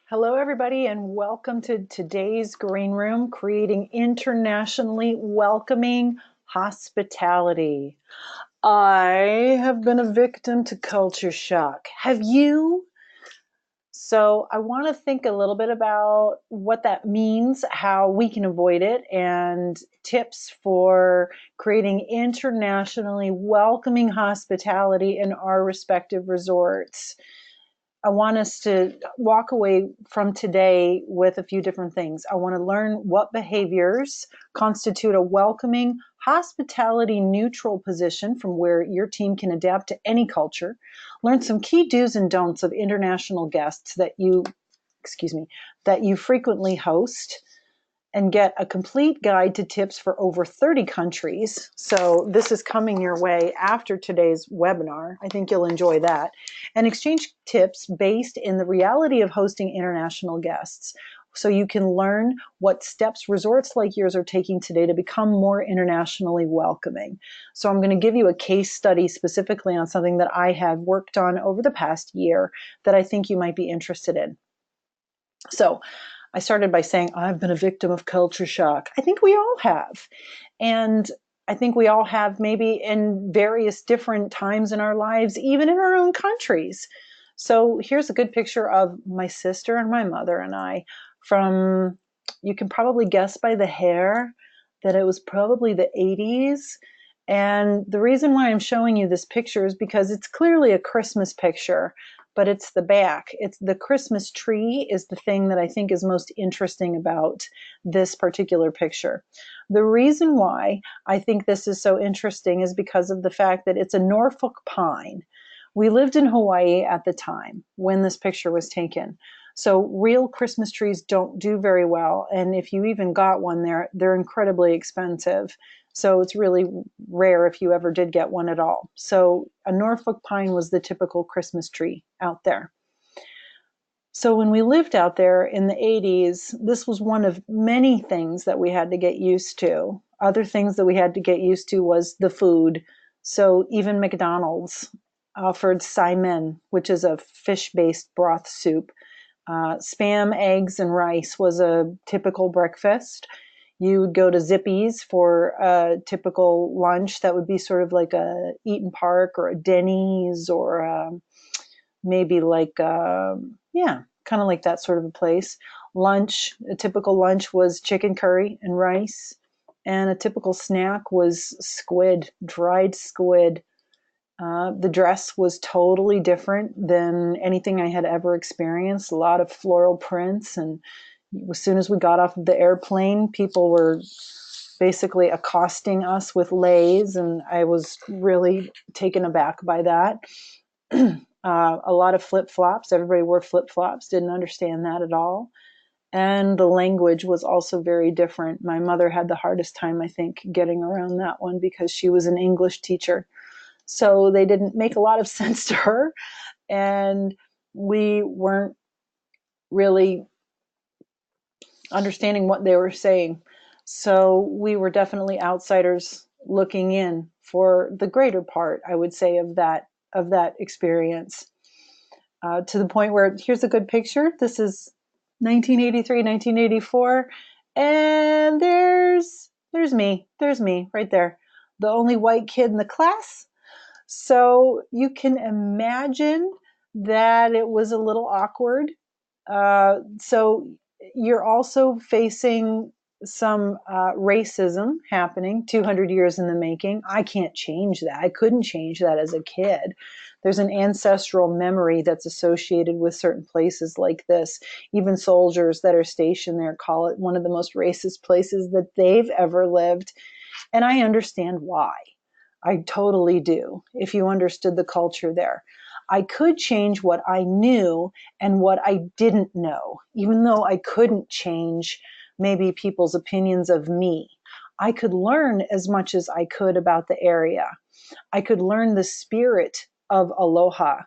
Hello, everybody, and welcome to today's Green Room, creating internationally welcoming hospitality. I have been a victim to culture shock. Have you? So, I want to think a little bit about what that means, how we can avoid it, and tips for creating internationally welcoming hospitality in our respective resorts. I want us to walk away from today with a few different things. I want to learn what behaviors constitute a welcoming, hospitality neutral position from where your team can adapt to any culture. Learn some key do's and don'ts of international guests that you frequently host, and get a complete guide to tips for over 30 countries. So this is coming your way after today's webinar. I think you'll enjoy that. And exchange tips based in the reality of hosting international guests. So you can learn what steps resorts like yours are taking today to become more internationally welcoming. So I'm going to give you a case study specifically on something that I have worked on over the past year that I think you might be interested in. So I started by saying, I've been a victim of culture shock. I think we all have. And I think we all have, maybe in various different times in our lives, even in our own countries. So here's a good picture of my sister and my mother and I from, you can probably guess by the hair that it was probably the 80s. And the reason why I'm showing you this picture is because it's clearly a Christmas picture, but it's the back. It's the Christmas tree is the thing that I think is most interesting about this particular picture. The reason why I think this is so interesting is because of the fact that it's a Norfolk pine. We lived in Hawaii at the time when this picture was taken. So real Christmas trees don't do very well. And if you even got one, they're incredibly expensive. So it's really rare if you ever did get one at all. So a Norfolk pine was the typical Christmas tree out there. So when we lived out there in the 80s, this was one of many things that we had to get used to. Other things that we had to get used to was the food. So even McDonald's offered saimin, which is a fish-based broth soup. Spam, eggs, and rice was a typical breakfast. You would go to Zippy's for a typical lunch that would be sort of like a Eaton Park or a Denny's or maybe like, kind of like that sort of a place. Lunch, a typical lunch was chicken curry and rice. And a typical snack was squid, dried squid. The dress was totally different than anything I had ever experienced. A lot of floral prints. And as soon as we got off of the airplane, people were basically accosting us with leis. And I was really taken aback by that. A lot of flip-flops. Everybody wore flip-flops. Didn't understand that at all. And the language was also very different. My mother had the hardest time, I think, getting around that one because she was an English teacher. So they didn't make a lot of sense to her, and we weren't really understanding what they were saying. So we were definitely outsiders looking in for the greater part, I would say, of that experience. To the point where, here's a good picture. This is 1983, 1984, and there's me. There's me right there, the only white kid in the class. So you can imagine that it was a little awkward. So you're also facing some racism happening 200 years in the making. I can't change that. I couldn't change that as a kid. There's an ancestral memory that's associated with certain places like this. Even soldiers that are stationed there call it one of the most racist places that they've ever lived. And I understand why. I totally do, if you understood the culture there. I could change what I knew and what I didn't know, even though I couldn't change maybe people's opinions of me. I could learn as much as I could about the area. I could learn the spirit of aloha,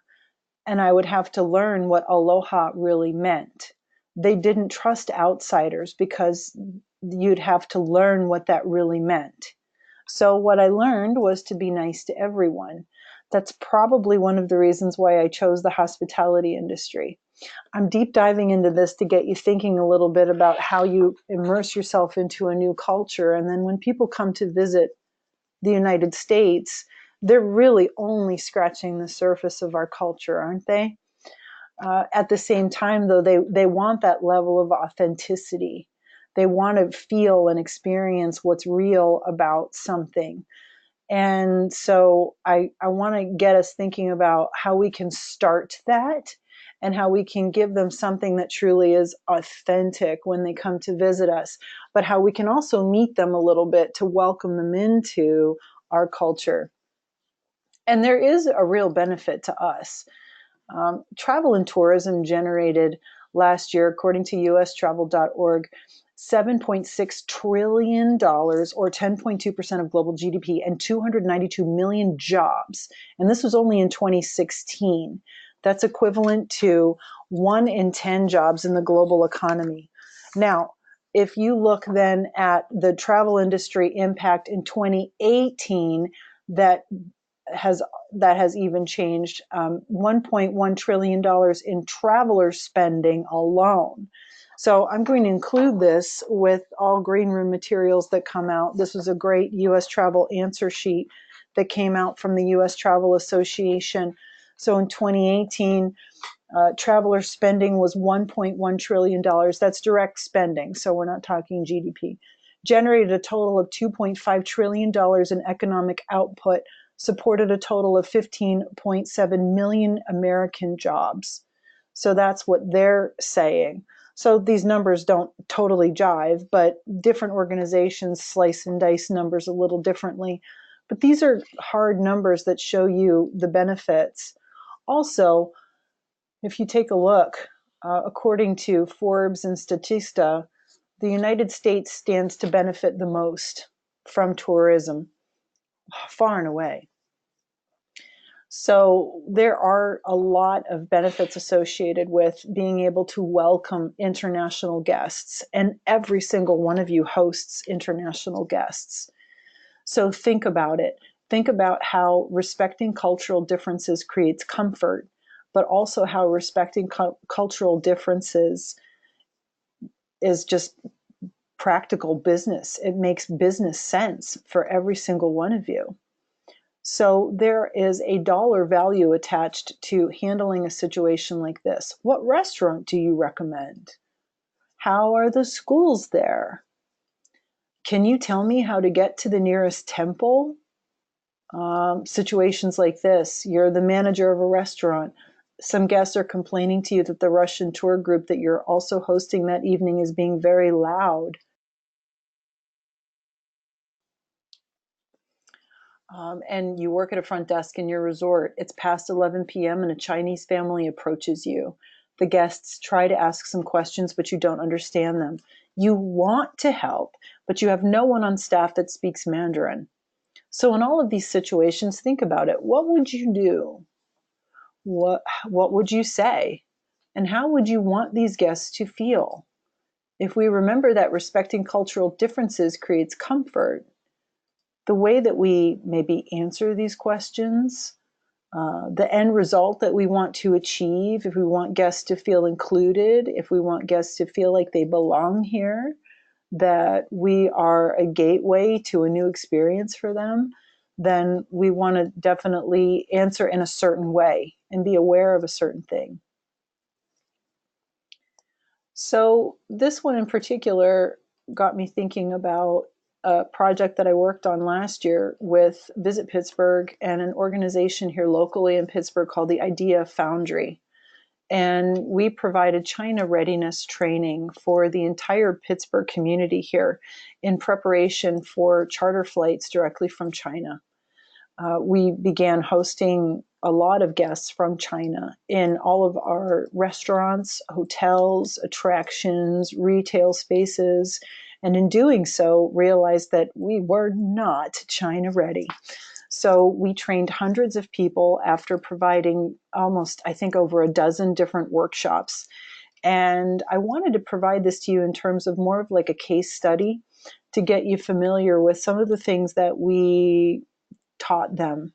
and I would have to learn what aloha really meant. They didn't trust outsiders because you'd have to learn what that really meant. So what I learned was to be nice to everyone. That's probably one of the reasons why I chose the hospitality industry. I'm deep diving into this to get you thinking a little bit about how you immerse yourself into a new culture. And then when people come to visit the United States, they're really only scratching the surface of our culture, aren't they? At the same time, though, they want that level of authenticity. They want to feel and experience what's real about something. And so I want to get us thinking about how we can start that and how we can give them something that truly is authentic when they come to visit us, but how we can also meet them a little bit to welcome them into our culture. And there is a real benefit to us. Travel and tourism generated last year, according to ustravel.org, $7.6 trillion, or 10.2% of global GDP, and 292 million jobs. And this was only in 2016. That's equivalent to 1 in 10 jobs in the global economy. Now, if you look then at the travel industry impact in 2018, that has even changed, $1.1 trillion in traveler spending alone. So I'm going to include this with all green room materials that come out. This was a great U.S. travel answer sheet that came out from the U.S. Travel Association. So in 2018, traveler spending was $1.1 trillion. That's direct spending, so we're not talking GDP. Generated a total of $2.5 trillion in economic output, supported a total of 15.7 million American jobs. So that's what they're saying. So these numbers don't totally jive, but different organizations slice and dice numbers a little differently. But these are hard numbers that show you the benefits. Also, if you take a look, according to Forbes and Statista, the United States stands to benefit the most from tourism, far and away. So there are a lot of benefits associated with being able to welcome international guests, and every single one of you hosts international guests. So think about it. Think about how respecting cultural differences creates comfort, but also how respecting cultural differences is just practical business. It makes business sense for every single one of you. So there is a dollar value attached to handling a situation like this. What restaurant do you recommend? How are the schools there? Can you tell me how to get to the nearest temple? Situations like this, you're the manager of a restaurant. Some guests are complaining to you that the Russian tour group that you're also hosting that evening is being very loud. And you work at a front desk in your resort. It's past 11 p.m. and a Chinese family approaches you. The guests try to ask some questions, but you don't understand them. You want to help, but you have no one on staff that speaks Mandarin. So in all of these situations, think about it. What would you do? What would you say? And how would you want these guests to feel? If we remember that respecting cultural differences creates comfort, the way that we maybe answer these questions, the end result that we want to achieve, if we want guests to feel included, if we want guests to feel like they belong here, that we are a gateway to a new experience for them, then we want to definitely answer in a certain way and be aware of a certain thing. So this one in particular got me thinking about a project that I worked on last year with Visit Pittsburgh and an organization here locally in Pittsburgh called the Idea Foundry. And we provided China readiness training for the entire Pittsburgh community here in preparation for charter flights directly from China. We began hosting a lot of guests from China in all of our restaurants, hotels, attractions, retail spaces, and in doing so, realized that we were not China ready. So we trained hundreds of people after providing almost, I think, over a dozen different workshops. And I wanted to provide this to you in terms of more of like a case study to get you familiar with some of the things that we taught them.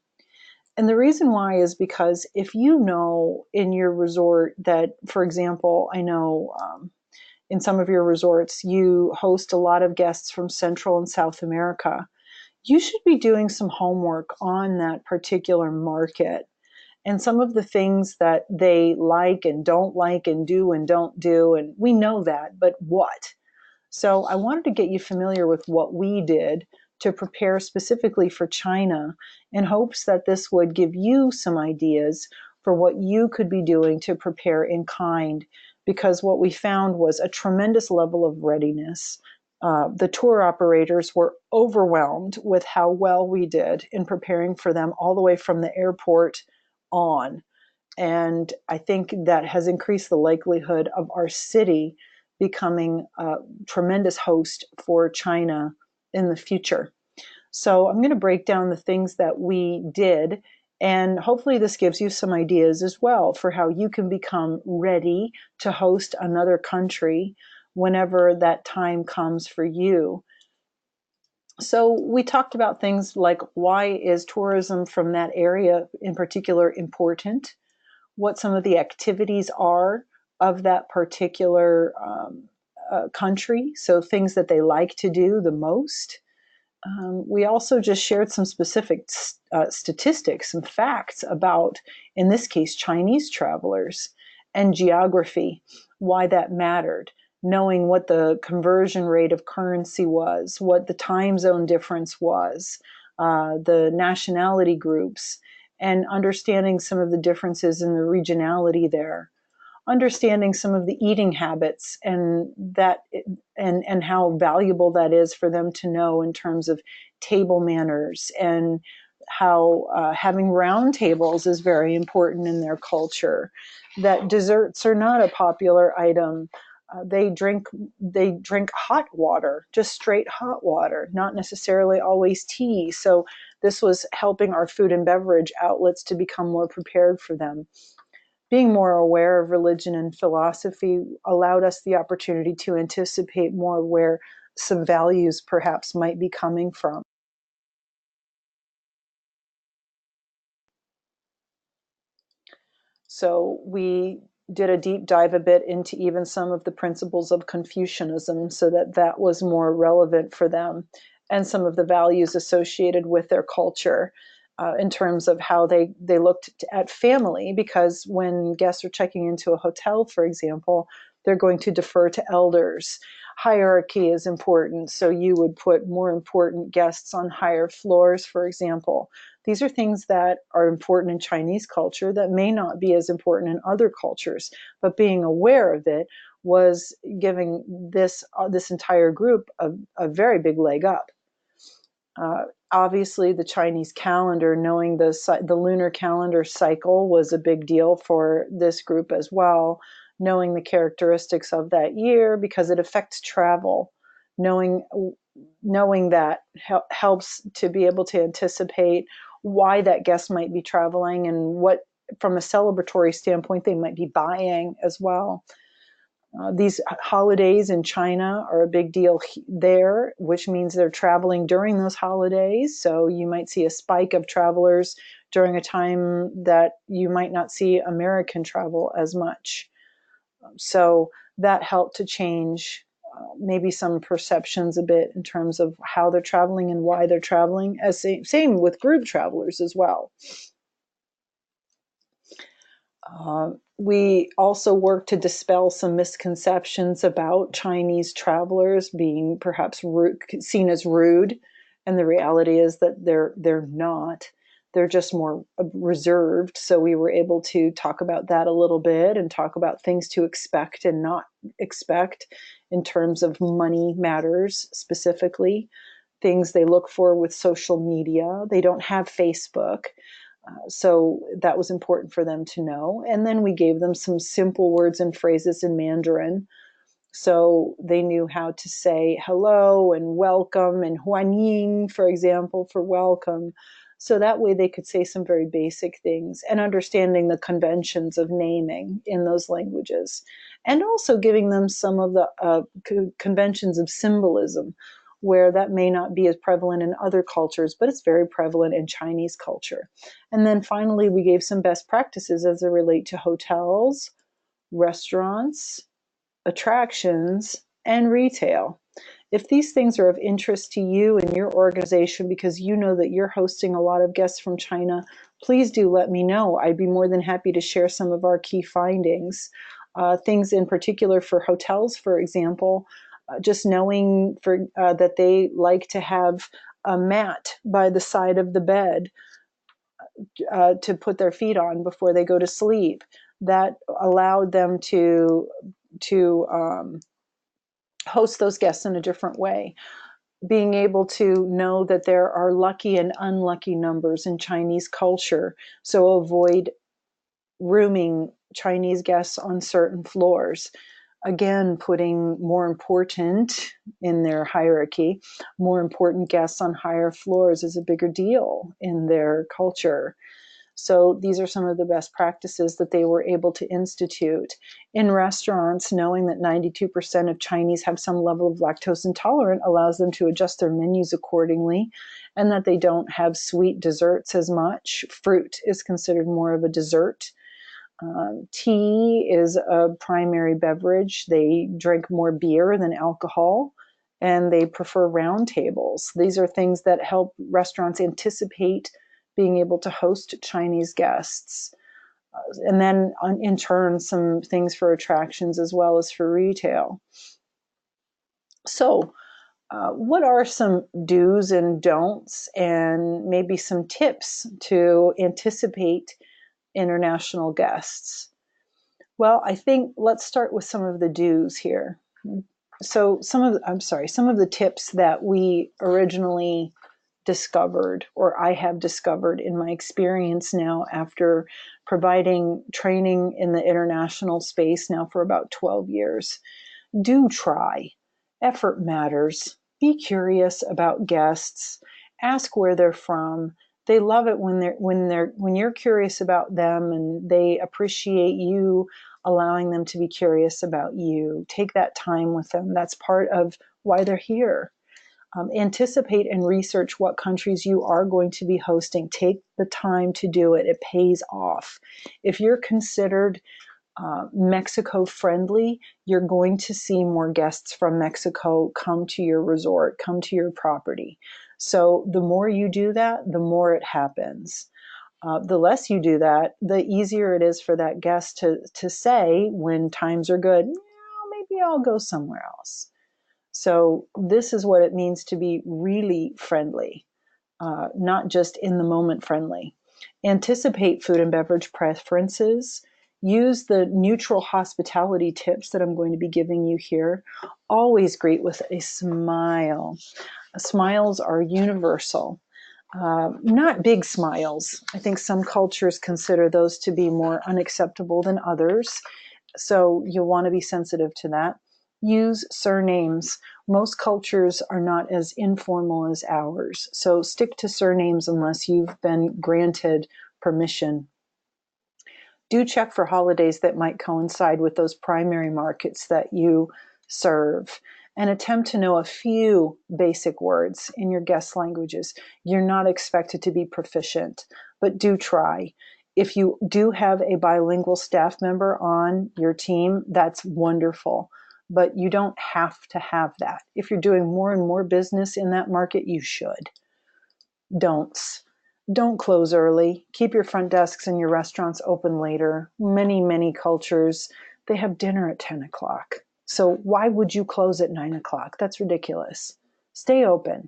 And the reason why is because if you know in your resort that, for example, I know in some of your resorts, you host a lot of guests from Central and South America, you should be doing some homework on that particular market and some of the things that they like and don't like and do and don't do. And we know that, but what? So I wanted to get you familiar with what we did to prepare specifically for China in hopes that this would give you some ideas for what you could be doing to prepare in kind, because what we found was a tremendous level of readiness. The tour operators were overwhelmed with how well we did in preparing for them all the way from the airport on. And I think that has increased the likelihood of our city becoming a tremendous host for China in the future. So I'm going to break down the things that we did, and hopefully this gives you some ideas as well for how you can become ready to host another country whenever that time comes for you. So we talked about things like, why is tourism from that area in particular important? What some of the activities are of that particular country, so things that they like to do the most. We also just shared some specific statistics, some facts about, in this case, Chinese travelers and geography, why that mattered, knowing what the conversion rate of currency was, what the time zone difference was, the nationality groups, and understanding some of the differences in the regionality there, understanding some of the eating habits and how valuable that is for them to know in terms of table manners, and how having round tables is very important in their culture, that desserts are not a popular item. They drink hot water, just straight hot water, not necessarily always tea. So this was helping our food and beverage outlets to become more prepared for them. Being more aware of religion and philosophy allowed us the opportunity to anticipate more where some values perhaps might be coming from. So we did a deep dive a bit into even some of the principles of Confucianism, so that that was more relevant for them, and some of the values associated with their culture, in terms of how they looked at family, because when guests are checking into a hotel, for example, they're going to defer to elders. Hierarchy is important, so you would put more important guests on higher floors, for example. These are things that are important in Chinese culture that may not be as important in other cultures, but being aware of it was giving this entire group a very big leg up. Obviously, the Chinese calendar, knowing the lunar calendar cycle, was a big deal for this group as well. Knowing the characteristics of that year, because it affects travel. Knowing that helps to be able to anticipate why that guest might be traveling and what, from a celebratory standpoint, they might be buying as well. These holidays in China are a big deal there, which means they're traveling during those holidays. So you might see a spike of travelers during a time that you might not see American travel as much. So that helped to change maybe some perceptions a bit in terms of how they're traveling and why they're traveling, as same with group travelers as well. We also work to dispel some misconceptions about Chinese travelers being perhaps seen as rude, and the reality is that they're not. They're just more reserved. So we were able to talk about that a little bit and talk about things to expect and not expect in terms of money matters, specifically things they look for with social media. They don't have Facebook. So that was important for them to know. And then we gave them some simple words and phrases in Mandarin. So they knew how to say hello and welcome and huanying, for example, for welcome. So that way they could say some very basic things, and understanding the conventions of naming in those languages. And also giving them some of the conventions of symbolism. where that may not be as prevalent in other cultures, but it's very prevalent in Chinese culture. And then finally, we gave some best practices as they relate to hotels, restaurants, attractions, and retail. If these things are of interest to you and your organization because you know that you're hosting a lot of guests from China, please do let me know. I'd be more than happy to share some of our key findings. Things in particular for hotels, for example, just knowing that they like to have a mat by the side of the bed to put their feet on before they go to sleep. That allowed them to host those guests in a different way. Being able to know that there are lucky and unlucky numbers in Chinese culture, so avoid rooming Chinese guests on certain floors. Again, putting more important in their hierarchy, more important guests on higher floors is a bigger deal in their culture. So these are some of the best practices that they were able to institute. In restaurants, knowing that 92% of Chinese have some level of lactose intolerant allows them to adjust their menus accordingly, and that they don't have sweet desserts as much. Fruit is considered more of a dessert. Tea is a primary beverage. They drink more beer than alcohol, and they prefer round tables. These are things that help restaurants anticipate being able to host Chinese guests. And then in turn, some things for attractions as well as for retail. So what are some do's and don'ts and maybe some tips to anticipate international guests? Well, I think let's start with some of the do's here. So some of the tips that we originally discovered, or I have discovered in my experience now after providing training in the international space now for about 12 years. Do try. Effort matters. Be curious about guests. Ask where they're from. They love it when you're curious about them, and they appreciate you allowing them to be curious about you. Take that time with them. That's part of why they're here. Anticipate and research what countries you are going to be hosting. Take the time to do it. It pays off. If you're considered Mexico friendly, you're going to see more guests from Mexico come to your resort, come to your property. So the more you do that, the more it happens. The less you do that, the easier it is for that guest to say when times are good, maybe I'll go somewhere else. So this is what it means to be really friendly, not just in the moment friendly. Anticipate food and beverage preferences. Use the neutral hospitality tips that I'm going to be giving you here. Always greet with a smile. Smiles are universal. Not big smiles. I think some cultures consider those to be more unacceptable than others. So you'll want to be sensitive to that. Use surnames. Most cultures are not as informal as ours. So stick to surnames unless you've been granted permission. Do check for holidays that might coincide with those primary markets that you serve, and attempt to know a few basic words in your guest languages. You're not expected to be proficient, but do try. If you do have a bilingual staff member on your team, that's wonderful, but you don't have to have that. If you're doing more and more business in that market, you should. Don'ts. Don't close early. Keep your front desks and your restaurants open later. Many cultures, they have dinner at 10 o'clock. So why would you close at 9 o'clock? That's ridiculous. Stay open.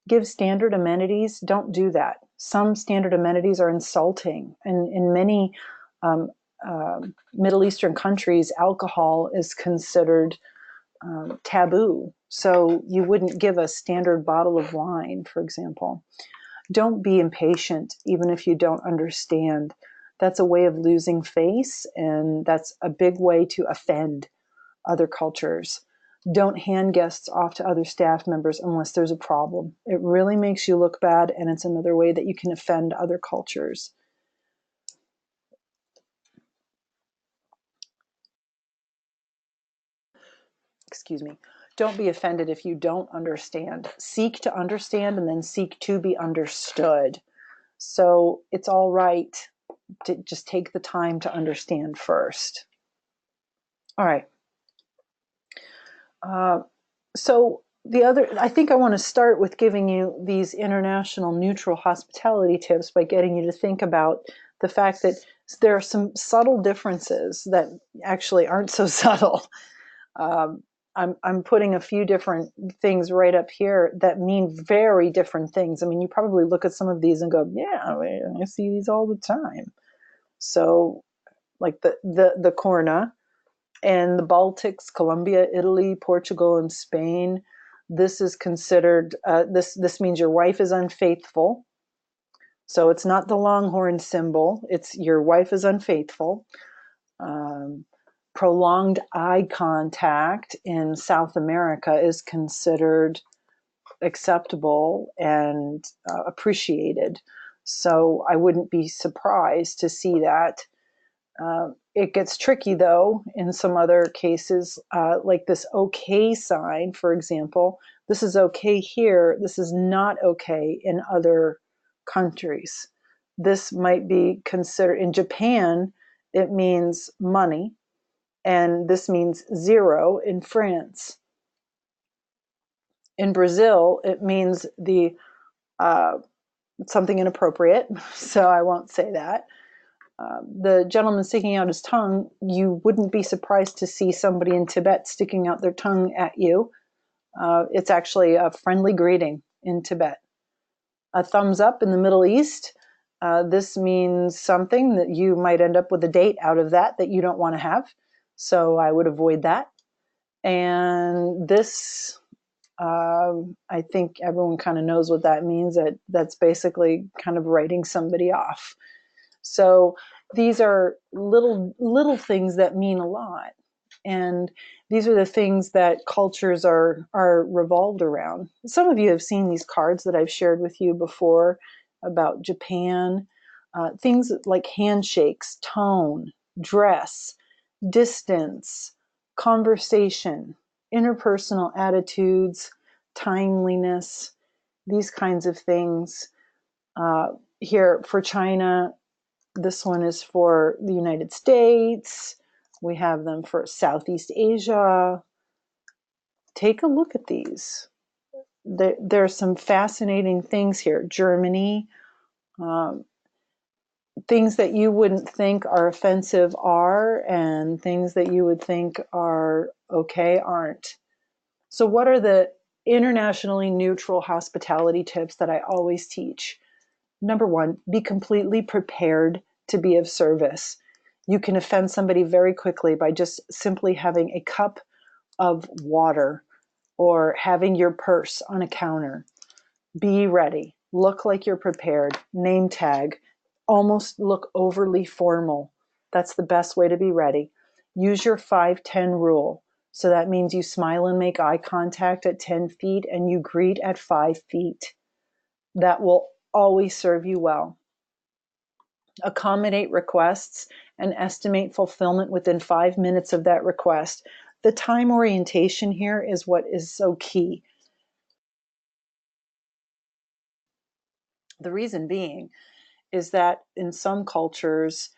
Give standard amenities. Don't do that. Some standard amenities are insulting. And in many Middle Eastern countries, alcohol is considered taboo. So you wouldn't give a standard bottle of wine, for example. Don't be impatient, even if you don't understand. That's a way of losing face, and that's a big way to offend other cultures. Don't hand guests off to other staff members unless there's a problem. It really makes you look bad, and it's another way that you can offend other cultures. Excuse me. Don't be offended if you don't understand. Seek to understand and then seek to be understood. So it's all right to just take the time to understand first. All right. So I think I want to start with giving you these international neutral hospitality tips by getting you to think about the fact that there are some subtle differences that actually aren't so subtle. I'm putting a few different things right up here that mean very different things. I mean, you probably look at some of these and go, yeah, I see these all the time. So like the corna and the Baltics, Colombia, Italy, Portugal, and Spain, this is considered, this means your wife is unfaithful. So it's not the longhorn symbol, it's your wife is unfaithful. Prolonged eye contact in South America is considered acceptable and appreciated. So I wouldn't be surprised to see that. It gets tricky though in some other cases, like this okay sign, for example. This is okay here. This is not okay in other countries. This might be considered, in Japan, it means money, and this means zero in France. In Brazil, it means the something inappropriate, so I won't say that. The gentleman sticking out his tongue, you wouldn't be surprised to see somebody in Tibet sticking out their tongue at you. It's actually a friendly greeting in Tibet. A thumbs up in the Middle East, this means something that you might end up with a date out of that you don't want to have. So I would avoid that. And this, I think everyone kind of knows what that means. That's basically kind of writing somebody off. So these are little things that mean a lot. And these are the things that cultures are revolved around. Some of you have seen these cards that I've shared with you before about Japan. Things like handshakes, tone, dress, distance, conversation, interpersonal attitudes, timeliness, these kinds of things. Here for China, this one is for the United States. We have them for Southeast Asia. Take a look at these. There are some fascinating things here. Germany, things that you wouldn't think are offensive are, and things that you would think are okay aren't. So what are the internationally neutral hospitality tips that I always teach? Number one, be completely prepared to be of service. You can offend somebody very quickly by just simply having a cup of water or having your purse on a counter. Be ready. Look like you're prepared. Name tag. Almost look overly formal. That's the best way to be ready. Use your 5-10 rule. So that means you smile and make eye contact at 10 feet and you greet at 5 feet. That will always serve you well. Accommodate requests and estimate fulfillment within 5 minutes of that request. The time orientation here is what is so key. The reason being is that in some cultures,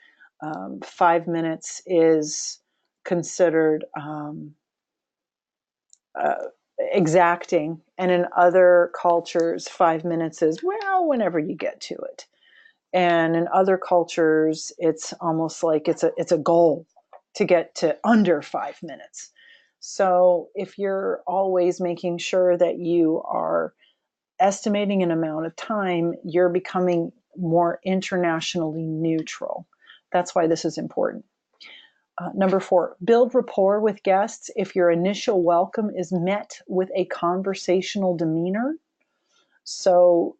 5 minutes is considered exacting, and in other cultures, 5 minutes is, well, whenever you get to it. And in other cultures, it's almost like it's a goal to get to under 5 minutes. So if you're always making sure that you are estimating an amount of time, you're becoming more internationally neutral. That's why this is important. Number 4, build rapport with guests. If your initial welcome is met with a conversational demeanor, so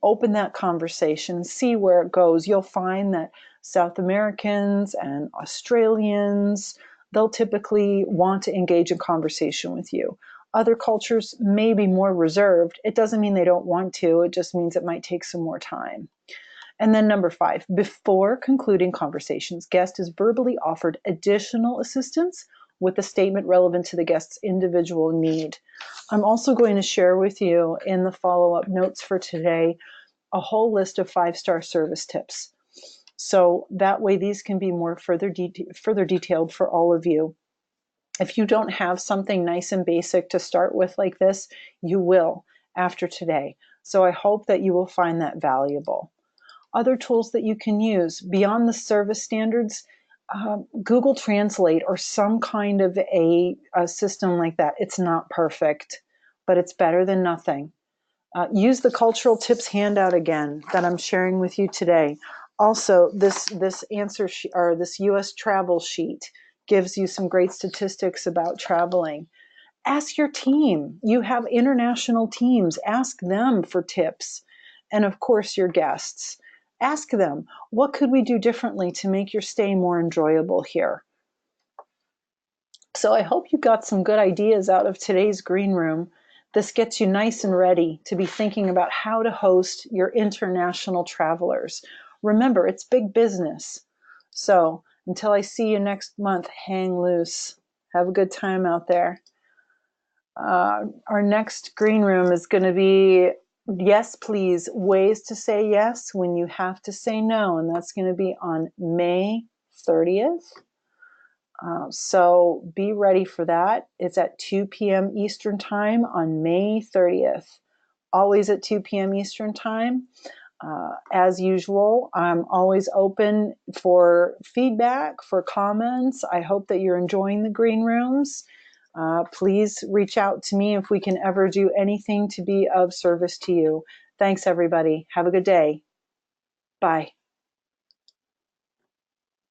open that conversation, see where it goes. You'll find that South Americans and Australians, they'll typically want to engage in conversation with you. Other cultures may be more reserved. It doesn't mean they don't want to. It just means it might take some more time. And then number 5, before concluding conversations, guest is verbally offered additional assistance with the statement relevant to the guest's individual need. I'm also going to share with you in the follow-up notes for today a whole list of 5-star service tips. So that way these can be more further detailed for all of you. If you don't have something nice and basic to start with like this, you will after today. So I hope that you will find that valuable. Other tools that you can use beyond the service standards, Google Translate or some kind of a system like that. It's not perfect, but it's better than nothing. Use the cultural tips handout again that I'm sharing with you today. Also, this answer sheet or this U.S. travel sheet gives you some great statistics about traveling. Ask your team. You have international teams. Ask them for tips. And of course, your guests. Ask them, what could we do differently to make your stay more enjoyable here? So I hope you got some good ideas out of today's green room. This gets you nice and ready to be thinking about how to host your international travelers. Remember, it's big business. So until I see you next month, hang loose. Have a good time out there. Our next green room is going to be yes, please, ways to say yes when you have to say no. And that's going to be on May 30th. So be ready for that. It's at 2 p.m. Eastern Time on May 30th. Always at 2 p.m. Eastern Time. As usual, I'm always open for feedback, for comments. I hope that you're enjoying the green rooms. Please reach out to me if we can ever do anything to be of service to you. Thanks, everybody. Have a good day. Bye.